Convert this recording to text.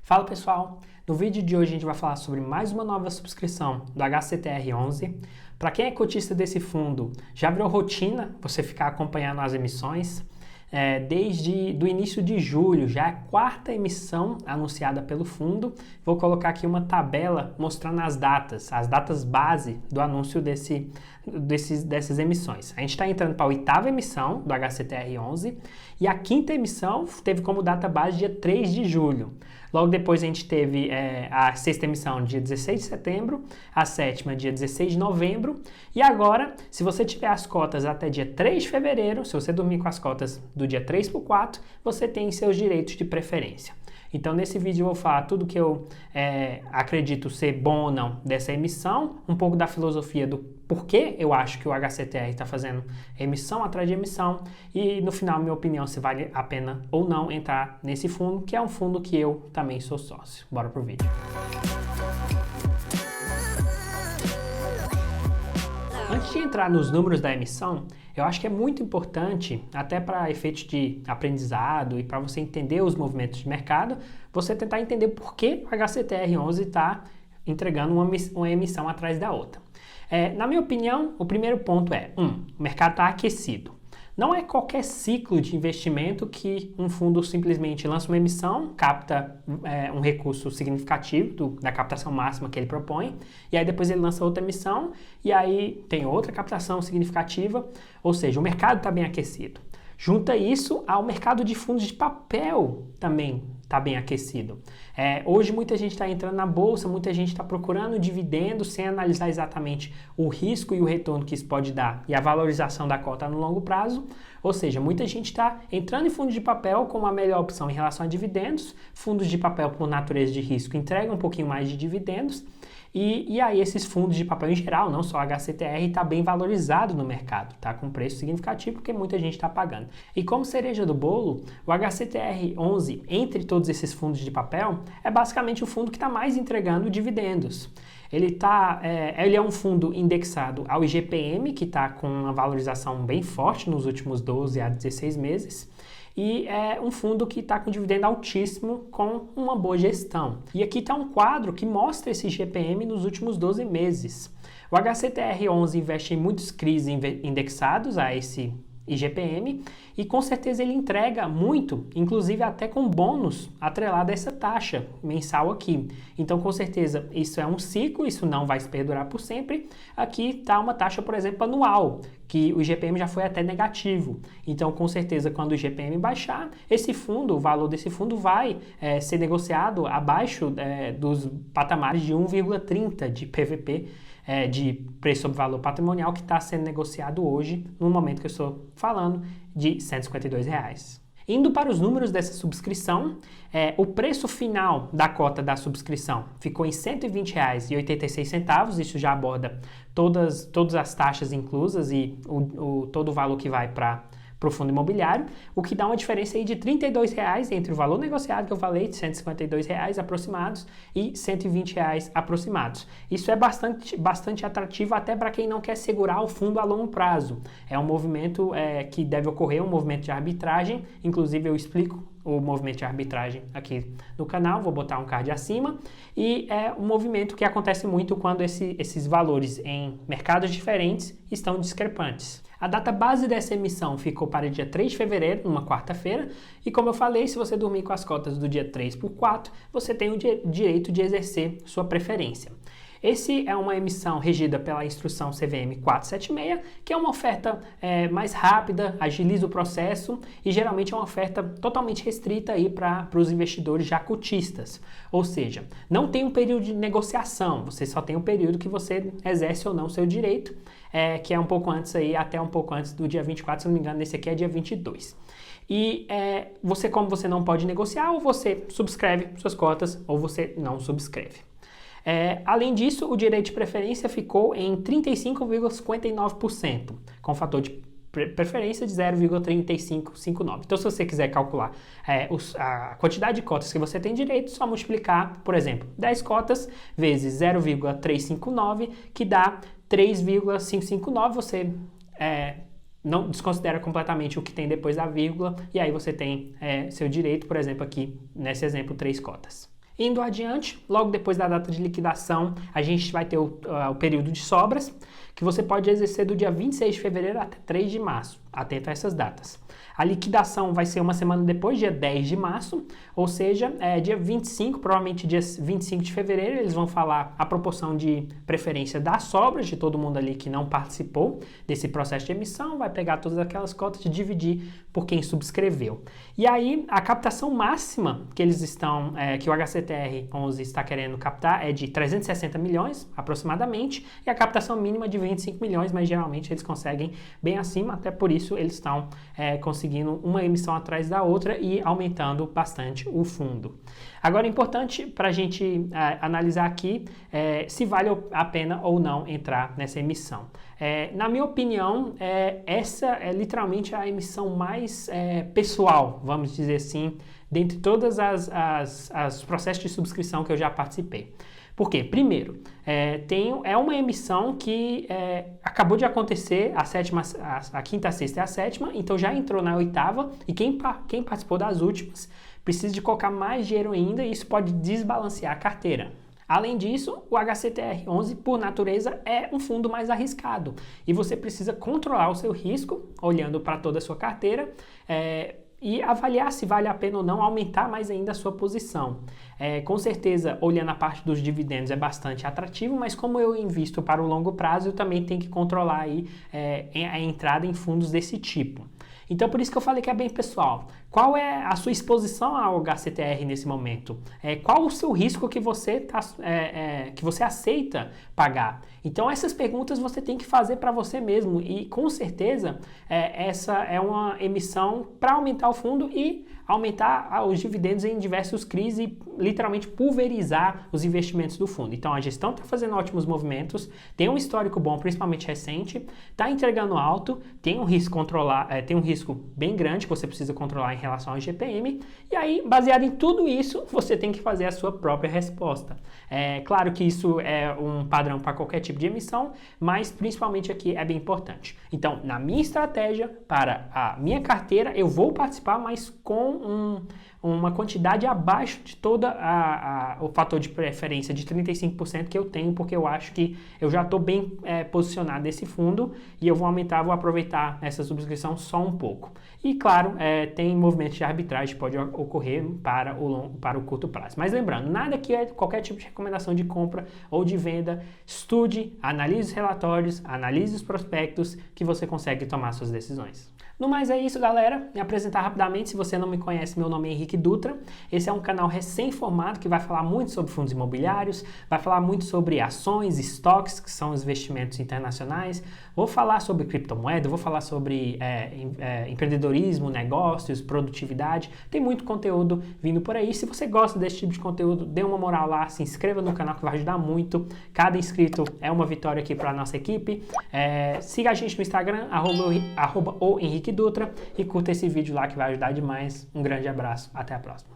Fala pessoal, no vídeo de hoje a gente vai falar sobre mais uma nova subscrição do HCTR11. Para quem é cotista desse fundo, já virou rotina você ficar acompanhando as emissões. Desde o início de julho, já é a quarta emissão anunciada pelo fundo. Vou colocar aqui uma tabela mostrando as datas base do anúncio dessas emissões. A gente está entrando para a oitava emissão do HCTR11 e a quinta emissão teve como data base dia 3 de julho. Logo depois a gente teve a sexta emissão dia 16 de setembro, a sétima dia 16 de novembro e agora, se você tiver as cotas até dia 3 de fevereiro, se você dormir com as cotas do dia 3 para o 4, você tem seus direitos de preferência. Então nesse vídeo eu vou falar tudo que eu acredito ser bom ou não dessa emissão, um pouco da filosofia do porquê eu acho que o HCTR está fazendo emissão atrás de emissão e no final minha opinião se vale a pena ou não entrar nesse fundo, que é um fundo que eu também sou sócio. Bora pro vídeo. Antes de entrar nos números da emissão, eu acho que é muito importante, até para efeitos de aprendizado e para você entender os movimentos de mercado, você tentar entender por que o HCTR11 está entregando uma emissão atrás da outra. Na minha opinião, o primeiro ponto é, o mercado está aquecido. Não é qualquer ciclo de investimento que um fundo simplesmente lança uma emissão, capta um recurso significativo da captação máxima que ele propõe, e aí depois ele lança outra emissão, e aí tem outra captação significativa, ou seja, o mercado está bem aquecido. Junta isso ao mercado de fundos de papel também está bem aquecido. Hoje muita gente está entrando na bolsa, muita gente está procurando dividendos sem analisar exatamente o risco e o retorno que isso pode dar e a valorização da cota no longo prazo. Ou seja, muita gente está entrando em fundos de papel como a melhor opção em relação a dividendos. Fundos de papel, por natureza de risco, entregam um pouquinho mais de dividendos. E aí esses fundos de papel em geral, não só a HCTR, está bem valorizado no mercado, tá com preço significativo porque muita gente está pagando. E como cereja do bolo, o HCTR11, entre todos esses fundos de papel, é basicamente o fundo que está mais entregando dividendos. Ele é um fundo indexado ao IGPM, que está com uma valorização bem forte nos últimos 12 a 16 meses. E é um fundo que está com dividendo altíssimo com uma boa gestão. E aqui está um quadro que mostra esse IGPM nos últimos 12 meses. O HCTR11 investe em muitos CRIs indexados a esse IGPM e com certeza ele entrega muito, inclusive até com bônus atrelado a essa taxa mensal aqui. Então com certeza isso é um ciclo, isso não vai se perdurar por sempre. Aqui está uma taxa, por exemplo, anual, que o IGPM já foi até negativo. Então com certeza quando o IGPM baixar, esse fundo, o valor desse fundo vai ser negociado abaixo dos patamares de 1,30 de PVP, de preço sobre valor patrimonial, que está sendo negociado hoje, no momento que eu estou falando, de R$ 152. Indo para os números dessa subscrição, o preço final da cota da subscrição ficou em R$ 120,86, isso já aborda todas as taxas inclusas e todo o valor que vai para o fundo imobiliário, o que dá uma diferença aí de R$ 32 entre o valor negociado que eu falei, de R$ 152 aproximados e R$ 120 aproximados. Isso é bastante atrativo até para quem não quer segurar o fundo a longo prazo. É um movimento que deve ocorrer, um movimento de arbitragem, inclusive eu explico o movimento de arbitragem aqui no canal, vou botar um card acima, e é um movimento que acontece muito quando esses valores em mercados diferentes estão discrepantes. A data base dessa emissão ficou para o dia 3 de fevereiro, numa quarta-feira, e como eu falei, se você dormir com as cotas do dia 3 por 4, você tem o direito de exercer sua preferência. Esse é uma emissão regida pela instrução CVM 476, que é uma oferta mais rápida, agiliza o processo e geralmente é uma oferta totalmente restrita aí para os investidores já cotistas. Ou seja, não tem um período de negociação, você só tem um período que você exerce ou não o seu direito, que é um pouco antes aí, até um pouco antes do dia 24, se não me engano, nesse aqui é dia 22. E como você não pode negociar, ou você subscreve suas cotas ou você não subscreve. Além disso, o direito de preferência ficou em 35,59%, com fator de preferência de 0,3559. Então, se você quiser calcular a quantidade de cotas que você tem direito, só multiplicar, por exemplo, 10 cotas vezes 0,359, que dá 3,559. Você não desconsidera completamente o que tem depois da vírgula, e aí você tem seu direito, por exemplo, aqui, nesse exemplo, 3 cotas. Indo adiante, logo depois da data de liquidação, a gente vai ter o período de sobras, que você pode exercer do dia 26 de fevereiro até 3 de março. Atento a essas datas. A liquidação vai ser uma semana depois, dia 10 de março, ou seja, dia 25, provavelmente dia 25 de fevereiro, eles vão falar a proporção de preferência das sobras de todo mundo ali que não participou desse processo de emissão, vai pegar todas aquelas cotas e dividir por quem subscreveu. E aí, a captação máxima que eles estão, que o HCTR 11 está querendo captar é de 360 milhões, aproximadamente, e a captação mínima de 25 milhões, mas geralmente eles conseguem bem acima, até por isso eles estão conseguindo uma emissão atrás da outra e aumentando bastante o fundo. Agora, é importante para a gente analisar aqui se vale a pena ou não entrar nessa emissão. Na minha opinião, essa é literalmente a emissão mais pessoal, vamos dizer assim, dentre todas as processos de subscrição que eu já participei. Por quê? Primeiro, é uma emissão que acabou de acontecer, a quinta, a sexta e a sétima, então já entrou na oitava, e quem participou das últimas precisa de colocar mais dinheiro ainda, e isso pode desbalancear a carteira. Além disso, o HCTR 11, por natureza, é um fundo mais arriscado, e você precisa controlar o seu risco, olhando para toda a sua carteira, e avaliar se vale a pena ou não aumentar mais ainda a sua posição. Com certeza, olhando a parte dos dividendos é bastante atrativo, mas como eu invisto para o longo prazo, eu também tenho que controlar aí, a entrada em fundos desse tipo. Então, por isso que eu falei que é bem pessoal. Qual é a sua exposição ao HCTR nesse momento? Qual o seu risco que você aceita pagar? Então, essas perguntas você tem que fazer para você mesmo, e com certeza essa é uma emissão para aumentar o fundo e aumentar os dividendos em diversos CRIs e literalmente pulverizar os investimentos do fundo. Então, a gestão está fazendo ótimos movimentos, tem um histórico bom, principalmente recente, está entregando alto, tem um risco bem grande que você precisa controlar em relação ao IGPM, e aí, baseado em tudo isso, você tem que fazer a sua própria resposta. Claro que isso é um padrão para qualquer tipo de emissão, mas principalmente aqui é bem importante. Então, na minha estratégia, para a minha carteira, eu vou participar, mas com uma quantidade abaixo de todo o fator de preferência de 35% que eu tenho, porque eu acho que eu já estou bem posicionado nesse fundo, e eu vou aproveitar essa subscrição só um pouco. E claro, tem movimentos de arbitragem que pode ocorrer para o curto prazo. Mas lembrando, nada que qualquer tipo de recomendação de compra ou de venda. Estude, analise os relatórios, analise os prospectos, que você consegue tomar suas decisões. No mais é isso, galera. Me apresentar rapidamente, se você não me conhece, meu nome é Henrique Dutra. Esse é um canal recém-formado que vai falar muito sobre fundos imobiliários, vai falar muito sobre ações, estoques, que são os investimentos internacionais. Vou falar sobre criptomoeda, vou falar sobre empreendedorismo, negócios, produtividade. Tem muito conteúdo vindo por aí. Se você gosta desse tipo de conteúdo, dê uma moral lá, se inscreva no canal que vai ajudar muito. Cada inscrito é uma vitória aqui para a nossa equipe. Siga a gente no Instagram, @o Henrique Dutra, e curta esse vídeo lá que vai ajudar demais. Um grande abraço, até a próxima.